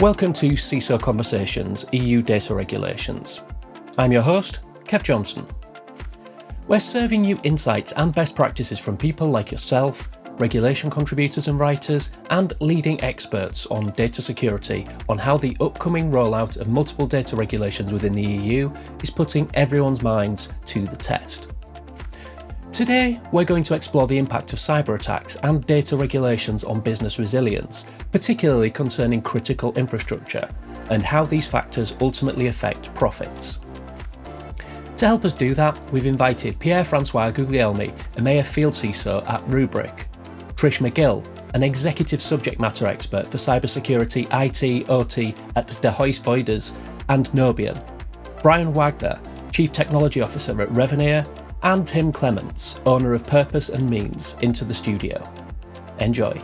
Welcome to CISO Conversations, EU Data Regulations. I'm your host, Kev Johnson. We're serving you insights and best practices from people like yourself, regulation contributors and writers, and leading experts on data security on how the upcoming rollout of multiple data regulations within the EU is putting everyone's minds to the test. Today, we're going to explore the impact of cyber attacks and data regulations on business resilience, particularly concerning critical infrastructure, and how these factors ultimately affect profits. To help us do that, we've invited Pierre-François Guglielmi, EMEA Field CISO at Rubrik, Trish McGill, an executive subject matter expert for cybersecurity IT OT at Heus Voeders and Nobian, Brian Wagner, Chief Technology Officer at Revenir, and Tim Clements, owner of Purpose and Means, into the studio. Enjoy.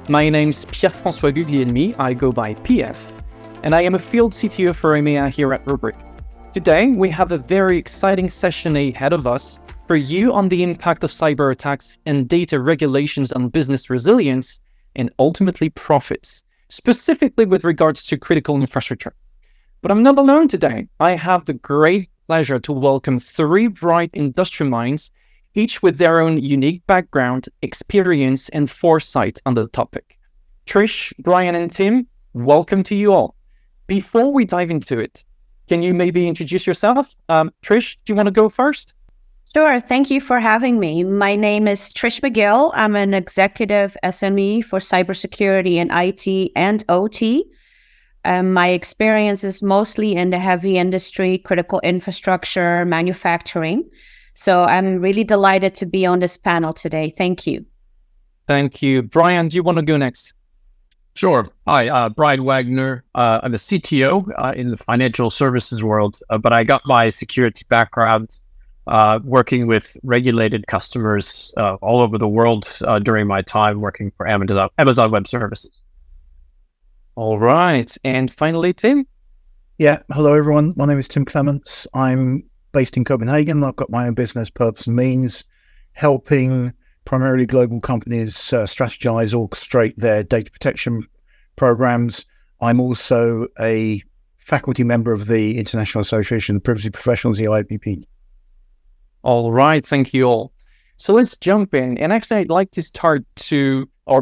My name's Pierre-François Guglielmi, I go by PF, and I am a field CTO for EMEA here at Rubrik. Today, we have a very exciting session ahead of us for you on the impact of cyber attacks and data regulations on business resilience and ultimately profits, specifically with regards to critical infrastructure. But I'm not alone today. I have the great pleasure to welcome three bright industry minds, each with their own unique background, experience, and foresight on the topic. Trish, Brian, and Tim, welcome to you all. Before we dive into it, can you maybe introduce yourself? Trish, do you want to go first? Sure. Thank you for having me. My name is Trish McGill. I'm an executive SME for cybersecurity in IT and OT. My experience is mostly in the heavy industry, critical infrastructure, manufacturing. So I'm really delighted to be on this panel today. Thank you. Thank you. Brian, do you want to go next? Sure. Hi, Brian Wagner. I'm a CTO in the financial services world, but I got my security background working with regulated customers all over the world during my time working for Amazon Web Services. All right. And finally, Tim? Yeah. Hello, everyone. My name is Tim Clements. I'm based in Copenhagen. I've got my own business, Purpose and Means, helping primarily global companies strategize, orchestrate their data protection programs. I'm also a faculty member of the International Association of Privacy Professionals, the IPP. All right. Thank you all. So let's jump in. And actually, I'd like to start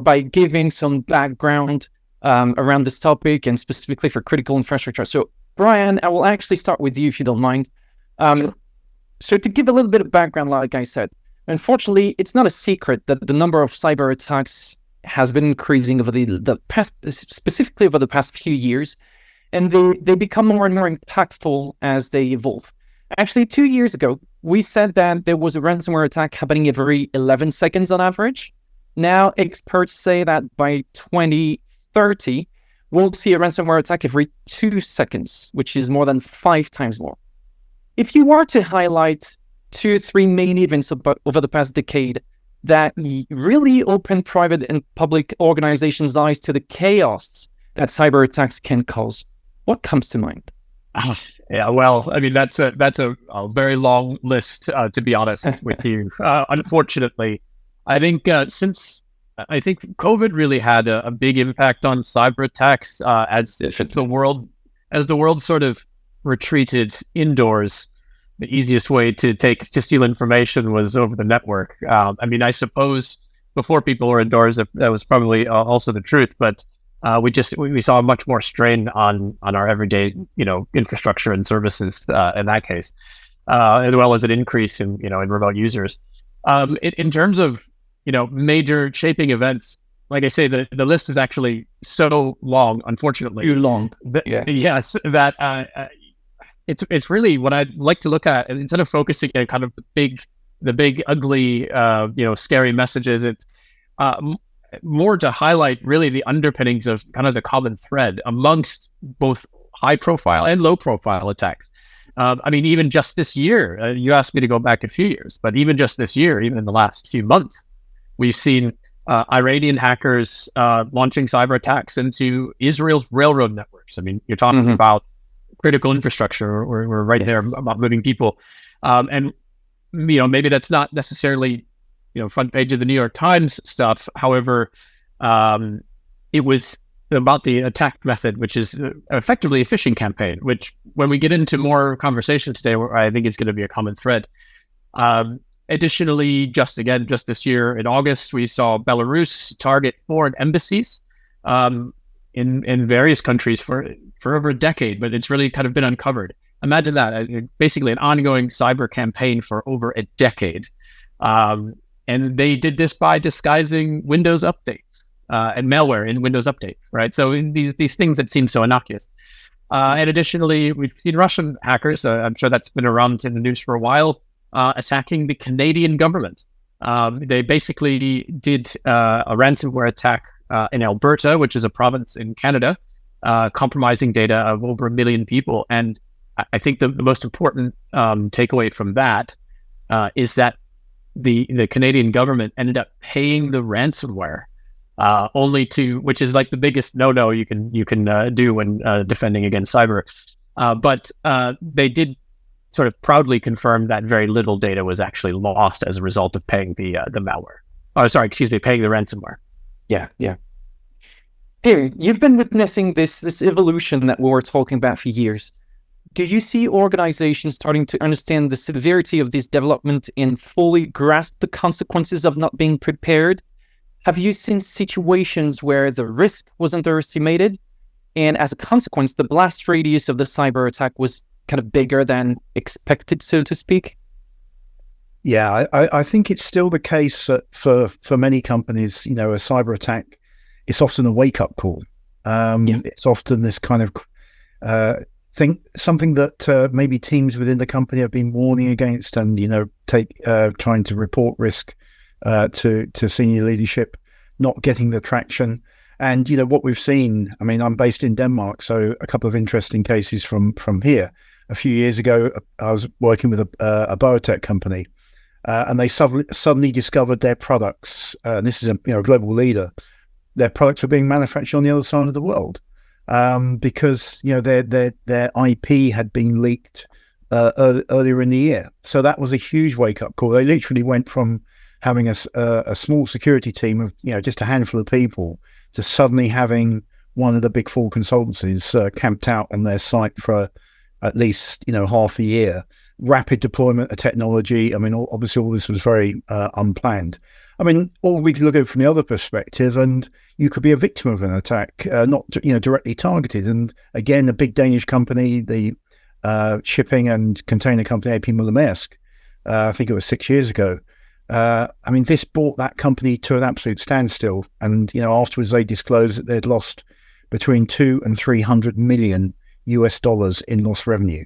by giving some background around this topic and specifically for critical infrastructure. So, Brian, I will actually start with you if you don't mind. Sure. So to give a little bit of background, like I said, unfortunately, it's not a secret that the number of cyber attacks has been increasing over the past, specifically over the past few years, and they become more and more impactful as they evolve. Actually, 2 years ago, we said that there was a ransomware attack happening every 11 seconds on average. Now, experts say that by 2030, we'll see a ransomware attack every 2 seconds, which is more than 5 times more. If you were to highlight 2 or 3 main events over the past decade that really opened private and public organizations' eyes to the chaos that cyber attacks can cause, what comes to mind? Yeah, well, I mean, that's a very long list, to be honest with you. Unfortunately, I think COVID really had a big impact on cyber attacks as the world sort of retreated indoors. The easiest way to steal information was over the network. I mean, I suppose before people were indoors, that was probably also the truth. But we saw much more strain on our everyday, infrastructure and services in that case, as well as an increase in remote users. In terms of major shaping events, like I say, the list is actually so long, unfortunately. Too long. Yes, that it's really what I'd like to look at. And instead of focusing on kind of the big ugly, scary messages, it's more to highlight really the underpinnings of kind of the common thread amongst both high profile and low profile attacks. I mean, even just this year, you asked me to go back a few years, but even just this year, even in the last few months, we've seen Iranian hackers launching cyber attacks into Israel's railroad networks. I mean, you're talking about critical infrastructure. We're right there about moving people. And, maybe that's not necessarily, front page of the New York Times stuff. However, it was about the attack method, which is effectively a phishing campaign, which when we get into more conversation today, I think it's going to be a common thread. Additionally, just this year in August, we saw Belarus target foreign embassies in various countries for over a decade, but it's really kind of been uncovered. Imagine that, basically an ongoing cyber campaign for over a decade. And they did this by disguising Windows updates and malware in Windows updates, right? So these things that seem so innocuous. And additionally, we've seen Russian hackers, I'm sure that's been around in the news for a while, attacking the Canadian government. They basically did a ransomware attack in Alberta, which is a province in Canada, compromising data of over 1 million people. And I think the most important takeaway from that is that the Canadian government ended up paying the ransomware which is like the biggest no-no you can do when defending against cyber. But they did sort of proudly confirm that very little data was actually lost as a result of paying the malware. Paying the ransomware. Yeah. Pierre, you've been witnessing this evolution that we were talking about for years. Do you see organizations starting to understand the severity of this development and fully grasp the consequences of not being prepared? Have you seen situations where the risk was underestimated, and as a consequence, the blast radius of the cyber attack was kind of bigger than expected, so to speak? Yeah, I think it's still the case that for many companies, a cyber attack, it's often a wake-up call. It's often this kind of something that maybe teams within the company have been warning against, and trying to report risk to senior leadership, not getting the traction. And what we've seen, I mean, I'm based in Denmark, so a couple of interesting cases from here. A few years ago, I was working with a biotech company, and they suddenly discovered their products. And this is a global leader. Their products were being manufactured on the other side of the world. Because their IP had been leaked earlier in the year, so that was a huge wake-up call. They literally went from having a small security team of just a handful of people to suddenly having one of the big four consultancies camped out on their site for at least half a year. Rapid deployment of technology. I mean, obviously all this was very unplanned. I mean, or we could look at it from the other perspective, and you could be a victim of an attack, not directly targeted. And again, a big Danish company, the shipping and container company AP Møller-Mærsk, I think it was 6 years ago. I mean, this brought that company to an absolute standstill. And afterwards, they disclosed that they'd lost between $200 and $300 million in lost revenue,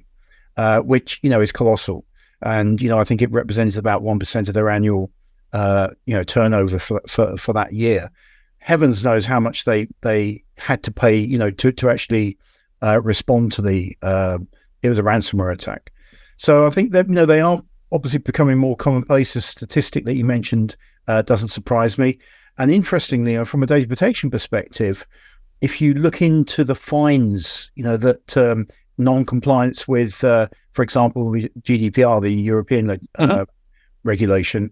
which is colossal. And I think it represents about 1% of their annual turnover for that year. Heavens knows how much they had to pay, to actually respond to it was a ransomware attack. So I think that they are obviously becoming more commonplace. The statistic that you mentioned doesn't surprise me. And interestingly, from a data protection perspective, if you look into the fines, that non-compliance with, for example, the GDPR, the European regulation.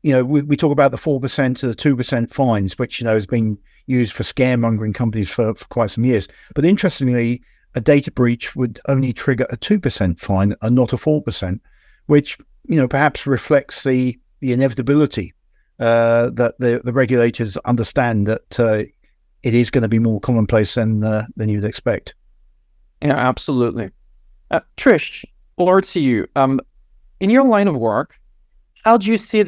We talk about the 4% to the 2% fines, which has been used for scaremongering companies for quite some years. But interestingly, a data breach would only trigger a 2% fine and not a 4%, which perhaps reflects the inevitability that the regulators understand that it is going to be more commonplace than you'd expect. Yeah, absolutely. Trish, over to you. In your line of work, how do you see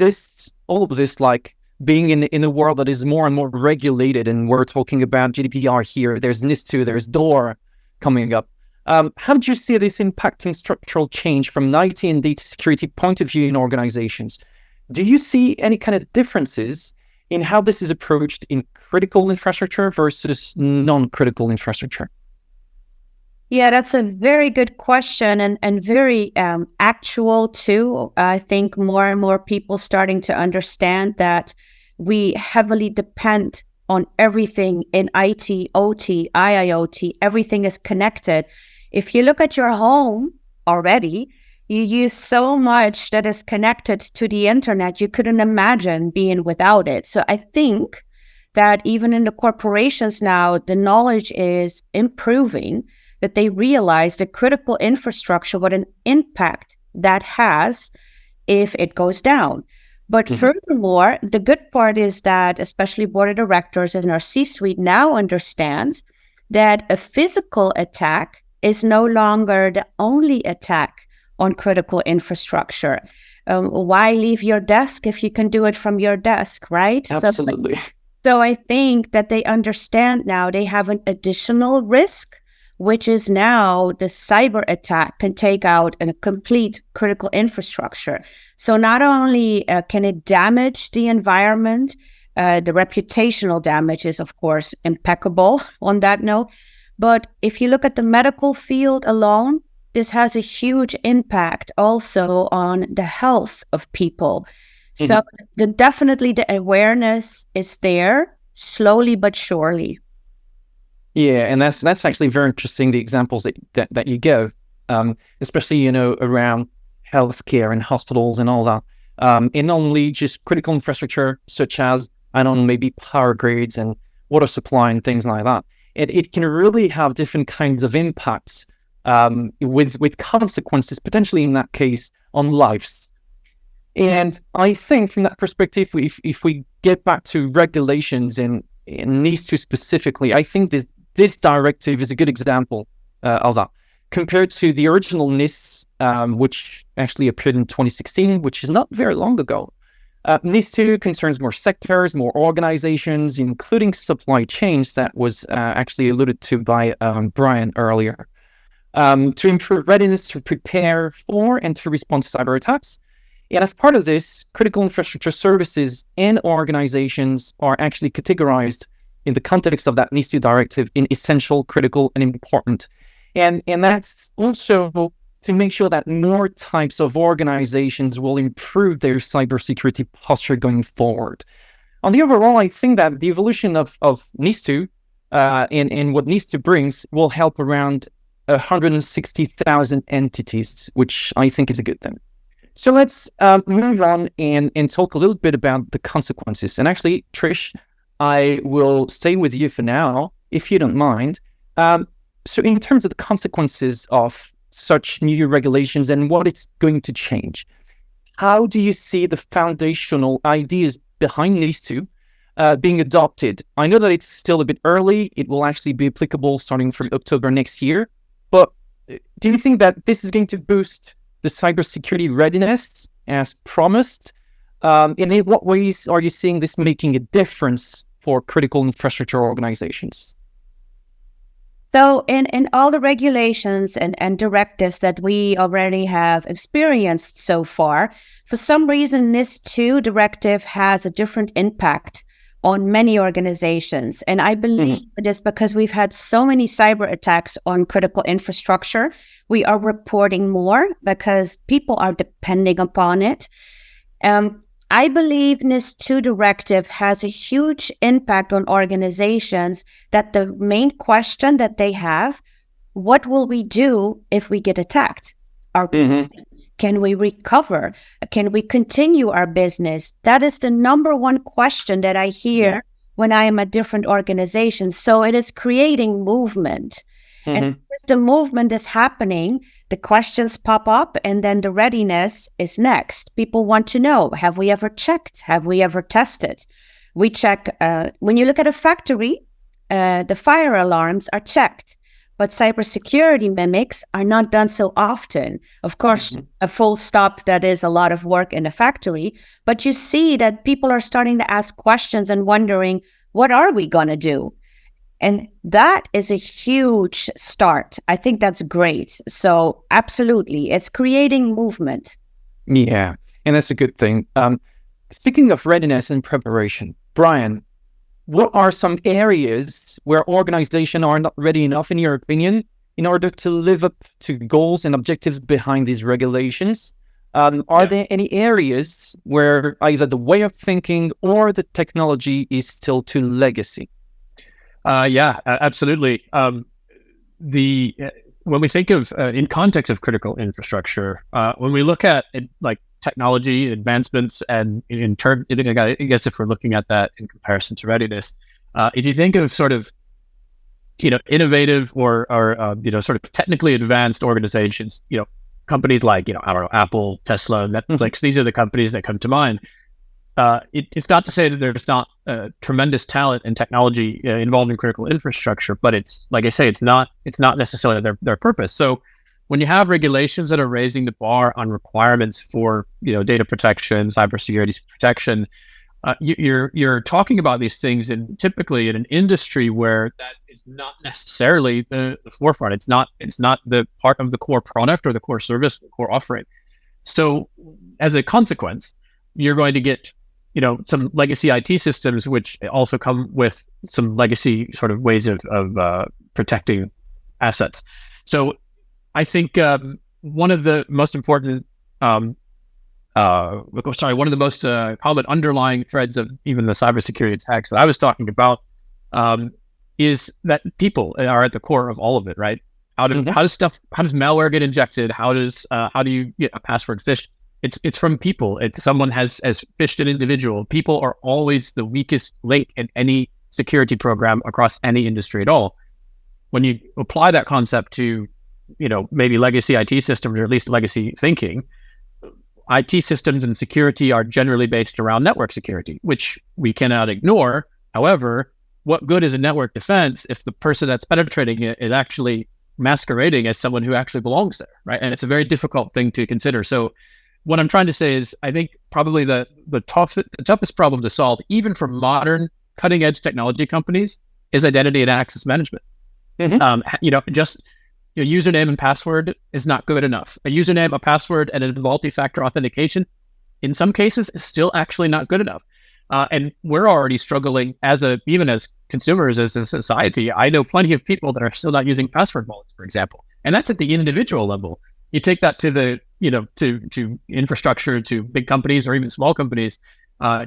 all of this, like being in a world that is more and more regulated? And we're talking about GDPR here. There's NIS2, there's DORA coming up. How do you see this impacting structural change from an IT and data security point of view in organizations? Do you see any kind of differences in how this is approached in critical infrastructure versus non-critical infrastructure? Yeah, that's a very good question and very actual too. I think more and more people starting to understand that we heavily depend on everything in IT, OT, IIoT. Everything is connected. If you look at your home already, you use so much that is connected to the internet, you couldn't imagine being without it. So I think that even in the corporations now, the knowledge is improving, that they realize the critical infrastructure, what an impact that has if it goes down. But furthermore, the good part is that especially board of directors and our C-suite now understands that a physical attack is no longer the only attack on critical infrastructure. Why leave your desk if you can do it from your desk, right? Absolutely. So I think that they understand now they have an additional risk, which is now the cyber attack can take out a complete critical infrastructure. So not only can it damage the environment, the reputational damage is, of course, impeccable on that note. But if you look at the medical field alone, this has a huge impact also on the health of people. So definitely the awareness is there, slowly but surely. Yeah, and that's actually very interesting, the examples that you give, especially, around healthcare and hospitals and all that. And not only just critical infrastructure, such as, maybe power grids and water supply and things like that. It can really have different kinds of impacts with consequences, potentially in that case, on lives. And I think from that perspective, if we get back to regulations and NIS2 specifically, I think this directive is a good example of that. Compared to the original NIS, which actually appeared in 2016, which is not very long ago. NIS2 concerns more sectors, more organizations, including supply chains that was actually alluded to by Brian earlier. To improve readiness to prepare for and to respond to cyber attacks. And as part of this, critical infrastructure services and organizations are actually categorized in the context of that NIS2 directive in essential, critical, and important. And that's also to make sure that more types of organizations will improve their cybersecurity posture going forward. On the overall, I think that the evolution of NIS2 and what NIS2 brings will help around 160,000 entities, which I think is a good thing. So let's move on and talk a little bit about the consequences. And actually, Trish, I will stay with you for now, if you don't mind. So in terms of the consequences of such new regulations and what it's going to change, how do you see the foundational ideas behind these two being adopted? I know that it's still a bit early. It will actually be applicable starting from October next year. But do you think that this is going to boost the cybersecurity readiness as promised? And in what ways are you seeing this making a difference for critical infrastructure organizations? So in all the regulations and directives that we already have experienced so far, for some reason, NIS2 directive has a different impact on many organizations. And I believe it is because we've had so many cyber attacks on critical infrastructure. We are reporting more because people are depending upon it. I believe NIS2 directive has a huge impact on organizations, that the main question that they have, what will we do if we get attacked? Can we recover? Can we continue our business? That is the number one question that I hear when I am at different organizations. So it is creating movement. And as the movement is happening, the questions pop up, and then the readiness is next. People want to know, have we ever checked? Have we ever tested? We check, when you look at a factory, the fire alarms are checked, but cybersecurity mimics are not done so often. Of course, a full stop, that is a lot of work in a factory, but you see that people are starting to ask questions and wondering, what are we going to do? And that is a huge start. I think that's great. So absolutely, it's creating movement. Yeah, and that's a good thing. Speaking of readiness and preparation, Brian, what are some areas where organizations are not ready enough, in your opinion, in order to live up to goals and objectives behind these regulations? Are there any areas where either the way of thinking or the technology is still too legacy? Absolutely. When we think of in context of critical infrastructure, when we look at it, like technology advancements, and in turn, I guess if we're looking at that in comparison to readiness, if you think of sort of innovative or sort of technically advanced organizations, companies like I don't know, Apple, Tesla, Netflix, these are the companies that come to mind. It's not to say that there's not tremendous talent and technology involved in critical infrastructure, but it's like I say, it's not necessarily their purpose. So when you have regulations that are raising the bar on requirements for data protection, cybersecurity protection, you're talking about these things, and typically in an industry where that is not necessarily the forefront. It's not the part of the core product or the core service, the core offering. So as a consequence, you're going to get some legacy IT systems, which also come with some legacy sort of ways of protecting assets. So I think one of the most important, one of the most common underlying threads of even the cybersecurity attacks that I was talking about is that people are at the core of all of it, right? How does malware get injected? How do you get a password phished? It's from people. It's someone has phished an individual. People are always the weakest link in any security program across any industry at all. When you apply that concept to, maybe legacy IT systems, or at least legacy thinking, IT systems and security are generally based around network security, which we cannot ignore. However, what good is a network defense if the person that's penetrating it is actually masquerading as someone who actually belongs there, right? And it's a very difficult thing to consider. So what I'm trying to say is, I think probably the toughest problem to solve, even for modern cutting edge technology companies, is identity and access management. Just username and password is not good enough. A username, a password, and a multi-factor authentication, in some cases, is still actually not good enough. And we're already struggling even as consumers, as a society. I know plenty of people that are still not using password wallets, for example, and that's at the individual level. You take that to the to infrastructure, to big companies or even small companies,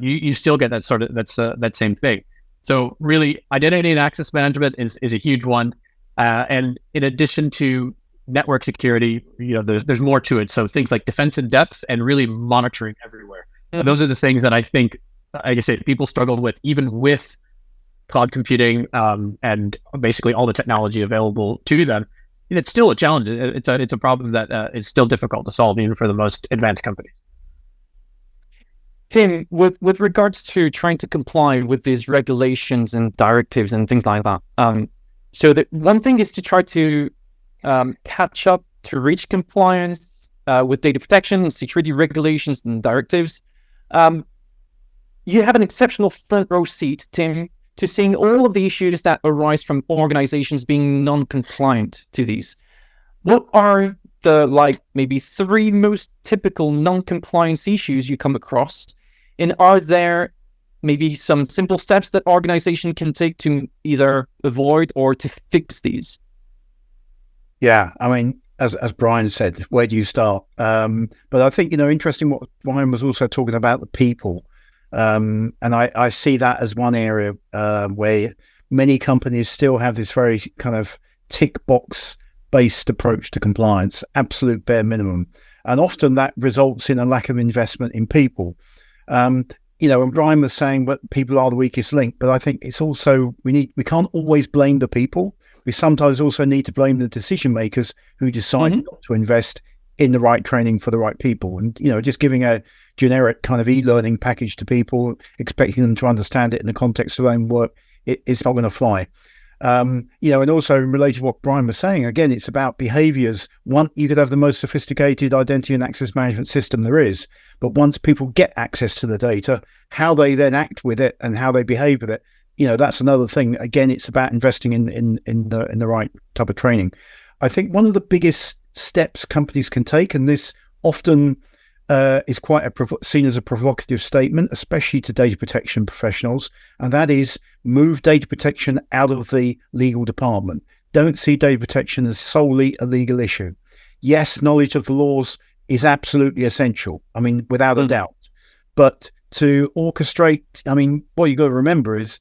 you still get that same thing. So really, identity and access management is a huge one. And in addition to network security, there's more to it. So things like defense in depth and really monitoring everywhere. Those are the things that I think, like I say, people struggle with, even with cloud computing and basically all the technology available to them. It's still a challenge. It's a problem that is still difficult to solve, even for the most advanced companies. Tim, with regards to trying to comply with these regulations and directives and things like that, so the one thing is to try to catch up to reach compliance with data protection and security regulations and directives. You have an exceptional front row seat, Tim, to seeing all of the issues that arise from organizations being non-compliant to these. What are the maybe 3 most typical non-compliance issues you come across? And are there maybe some simple steps that organization can take to either avoid or to fix these? Yeah, I mean, as Brian said, where do you start? But I think, interesting what Brian was also talking about, the people. And I see that as one area where many companies still have this very kind of tick box based approach to compliance, absolute bare minimum. And often that results in a lack of investment in people. And Brian was saying that people are the weakest link, but I think it's also, we can't always blame the people. We sometimes also need to blame the decision makers who decide not to invest in the right training for the right people. And, just giving a generic kind of e-learning package to people, expecting them to understand it in the context of their own work, it's not going to fly. And also related to what Brian was saying, again, it's about behaviors. You could have the most sophisticated identity and access management system there is, but once people get access to the data, how they then act with it and how they behave with it, that's another thing. Again, it's about investing in the right type of training. I think one of the biggest steps companies can take, and this often is quite seen as a provocative statement, especially to data protection professionals, and that is move data protection out of the legal department. Don't see data protection as solely a legal issue. Yes, knowledge of the laws is absolutely essential, without a doubt. But to orchestrate, what you got to remember is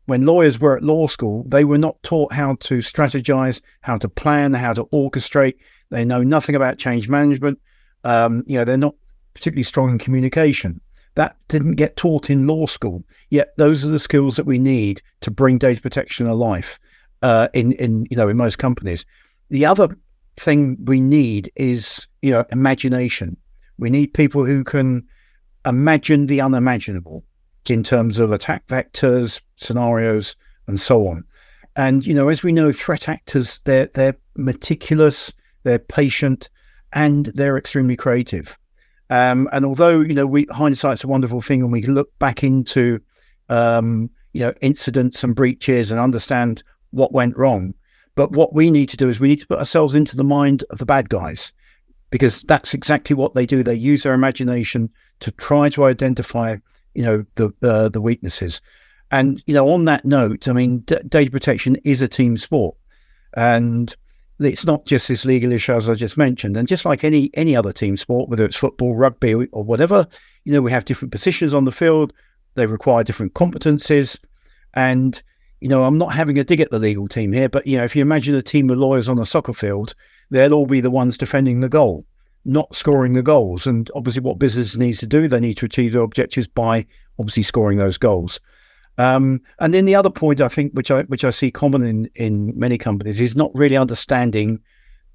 when lawyers were at law school, they were not taught how to strategize, how to plan, how to orchestrate. They know nothing about change management. They're not particularly strong in communication. That didn't get taught in law school. Yet those are the skills that we need to bring data protection alive in most companies. The other thing we need is imagination. We need people who can imagine the unimaginable in terms of attack vectors, scenarios, and so on. And as we know, threat actors, they're meticulous, they're patient, and they're extremely creative. And although hindsight's a wonderful thing, and we look back into incidents and breaches and understand what went wrong, but what we need to do is we need to put ourselves into the mind of the bad guys, because that's exactly what they do. They use their imagination to try to identify the weaknesses. And on that note, I mean, data protection is a team sport, and it's not just this legal issue as I just mentioned. And just like any other team sport, whether it's football, rugby, or whatever, we have different positions on the field. They require different competencies. And I'm not having a dig at the legal team here, but if you imagine a team of lawyers on a soccer field, they'll all be the ones defending the goal, not scoring the goals. And obviously what business needs to do, they need to achieve their objectives by obviously scoring those goals. And then the other point, I think, which I see common in many companies, is not really understanding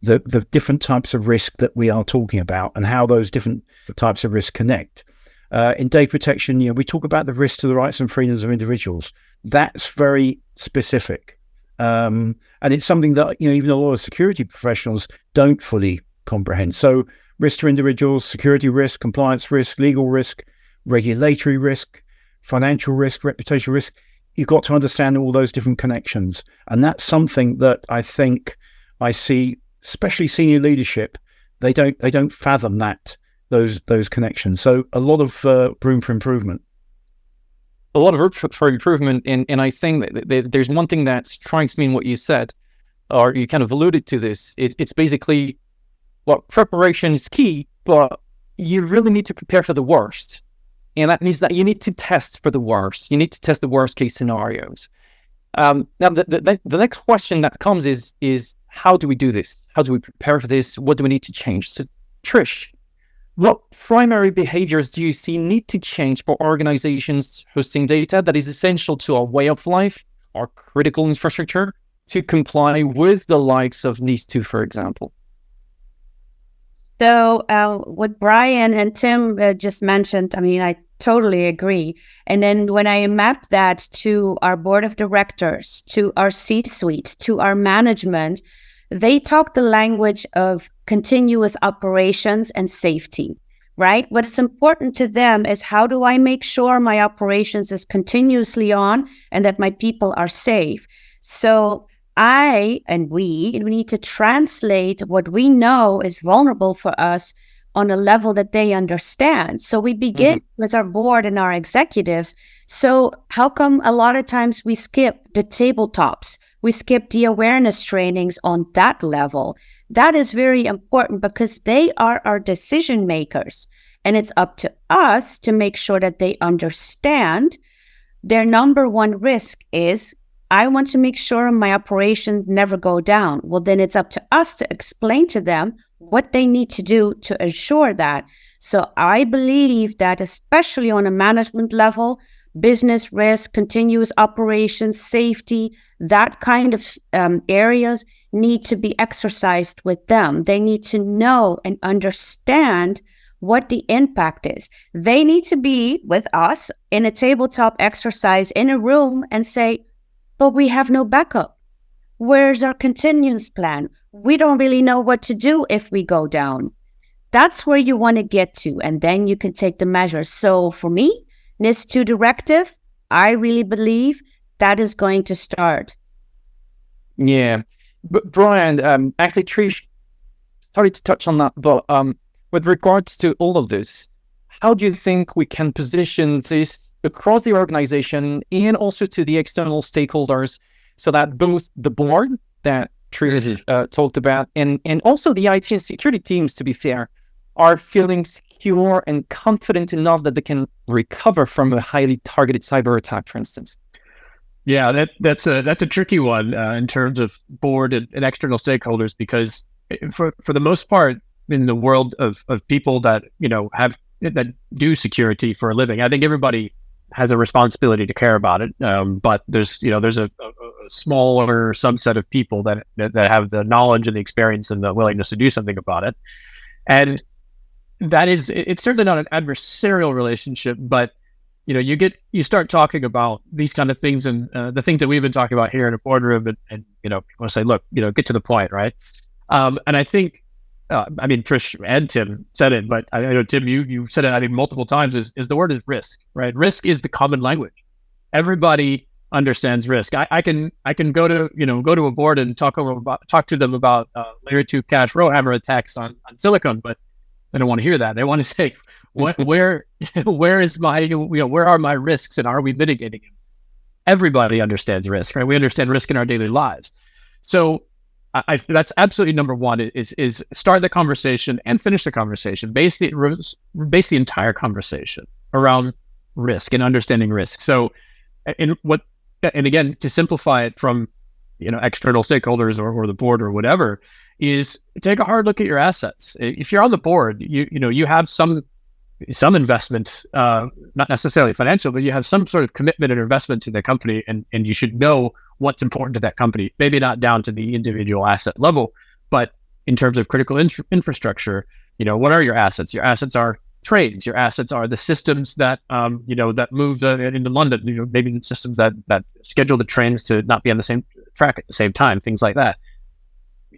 the different types of risk that we are talking about and how those different types of risk connect. In data protection, we talk about the risk to the rights and freedoms of individuals. That's very specific. And it's something that, even a lot of security professionals don't fully comprehend. So risk to individuals, security risk, compliance risk, legal risk, regulatory risk, financial risk, reputational risk, you've got to understand all those different connections. And that's something that I think I see, especially senior leadership, they don't fathom those connections. So a lot of room for improvement. A lot of room for improvement. And I think that there's one thing that strikes me in what you said, or you kind of alluded to this. It's basically, preparation is key, but you really need to prepare for the worst. And that means that you need to test for the worst. You need to test the worst case scenarios. Now, the next question that comes is how do we do this? How do we prepare for this? What do we need to change? So, Trish, what primary behaviors do you see need to change for organizations hosting data that is essential to our way of life, our critical infrastructure, to comply with the likes of NIS2, for example? So what Brian and Tim just mentioned, I mean, I totally agree. And then when I map that to our board of directors, to our C-suite, to our management, they talk the language of continuous operations and safety, right? What's important to them is, how do I make sure my operations is continuously on and that my people are safe? So we need to translate what we know is vulnerable for us on a level that they understand. So we begin with our board and our executives. So how come a lot of times we skip the tabletops? We skip the awareness trainings on that level. That is very important because they are our decision makers. And it's up to us to make sure that they understand their number one risk is, I want to make sure my operations never go down. Well, then it's up to us to explain to them what they need to do to ensure that. So I believe that especially on a management level, business risk, continuous operations, safety, that kind of areas need to be exercised with them. They need to know and understand what the impact is. They need to be with us in a tabletop exercise in a room and say, but we have no backup. Where's our contingency plan? We don't really know what to do if we go down. That's where you want to get to, and then you can take the measures. So for me, NIS2 directive, I really believe that is going to start. Yeah. But Brian, actually Trish started to touch on that, but with regards to all of this, how do you think we can position this across the organization and also to the external stakeholders so that both the board that Trish talked about and also the IT and security teams, to be fair, are feeling secure and confident enough that they can recover from a highly targeted cyber attack, for instance? Yeah, that's a tricky one in terms of board and external stakeholders, because for the most part, in the world of people that have that do security for a living. I think everybody has a responsibility to care about it, but there's a smaller subset of people that have the knowledge and the experience and the willingness to do something about it. And it's certainly not an adversarial relationship, but you start talking about these kind of things, and the things that we've been talking about here in a boardroom, and people say, look, get to the point, right? And I think, Trish and Tim said it, but I know, Tim, you said it, I think, multiple times, is the word is risk, right? Risk is the common language. Everybody understands risk. I can go to a board and talk to them about layer 2 cache row hammer attacks on silicon, but they don't want to hear that. They want to say, where is my, where are my risks, and are we mitigating them? Everybody understands risk, right? We understand risk in our daily lives. So that's absolutely number one, is start the conversation and finish the conversation. Base the entire conversation around risk and understanding risk. So, and again, to simplify it from, external stakeholders or the board or whatever, is take a hard look at your assets. If you're on the board, you have some investment, not necessarily financial, but you have some sort of commitment and investment to the company, and you should know what's important to that company. Maybe not down to the individual asset level, but in terms of critical infrastructure, what are your assets? Your assets are trains. Your assets are the systems that that move into London. Maybe the systems that schedule the trains to not be on the same track at the same time. Things like that.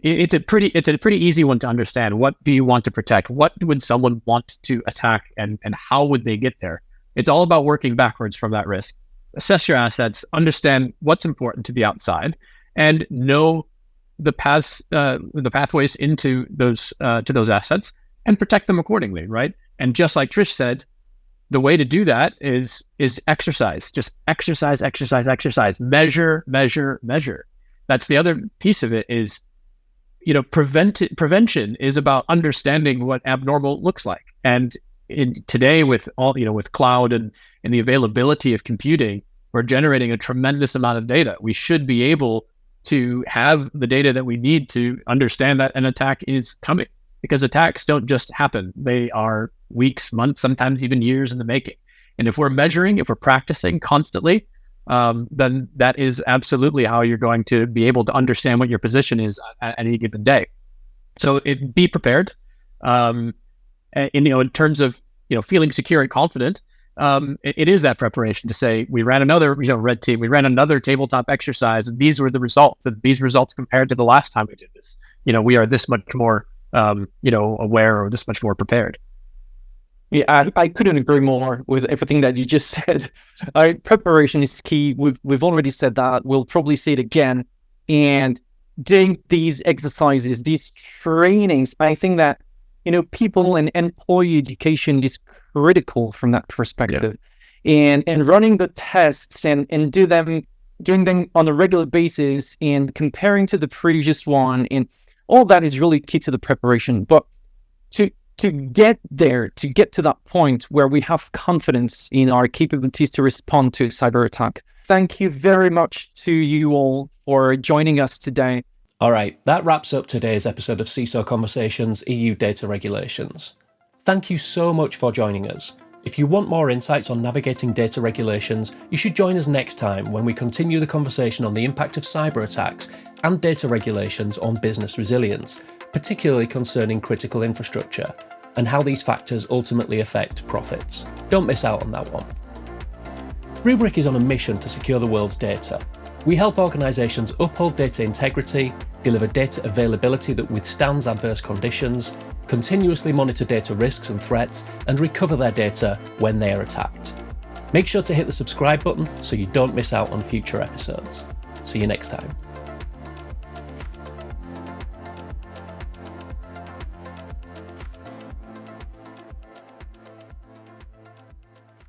It's a pretty easy one to understand. What do you want to protect? What would someone want to attack, and how would they get there? It's all about working backwards from that risk. Assess your assets, understand what's important to the outside, and know the pathways into those to those assets, and protect them accordingly, right? And just like Trish said, the way to do that is exercise. Just exercise. Measure. That's the other piece of it. Is prevention is about understanding what abnormal looks like. And today, with all with cloud and the availability of computing, we're generating a tremendous amount of data. We should be able to have the data that we need to understand that an attack is coming, because attacks don't just happen. They are weeks, months, sometimes even years in the making. And if we're measuring, if we're practicing constantly, then that is absolutely how you're going to be able to understand what your position is at any given day. So be prepared. In terms of feeling secure and confident, it is that preparation to say, we ran another red team, we ran another tabletop exercise, and these were the results. And these results compared to the last time we did this, we are this much more aware, or this much more prepared. Yeah, I couldn't agree more with everything that you just said. Preparation is key. We've already said that. We'll probably say it again. And doing these exercises, these trainings, I think that people and employee education is critical from that perspective. Yeah. And running the tests and doing them on a regular basis and comparing to the previous one, and all that is really key to the preparation. But to get there, to get to that point where we have confidence in our capabilities to respond to a cyber attack. Thank you very much to you all for joining us today. All right, that wraps up today's episode of CISO Conversations EU Data Regulations. Thank you so much for joining us. If you want more insights on navigating data regulations, you should join us next time when we continue the conversation on the impact of cyber attacks and data regulations on business resilience, particularly concerning critical infrastructure, and how these factors ultimately affect profits. Don't miss out on that one. Rubrik is on a mission to secure the world's data. We help organisations uphold data integrity, deliver data availability that withstands adverse conditions, continuously monitor data risks and threats, and recover their data when they are attacked. Make sure to hit the subscribe button so you don't miss out on future episodes. See you next time.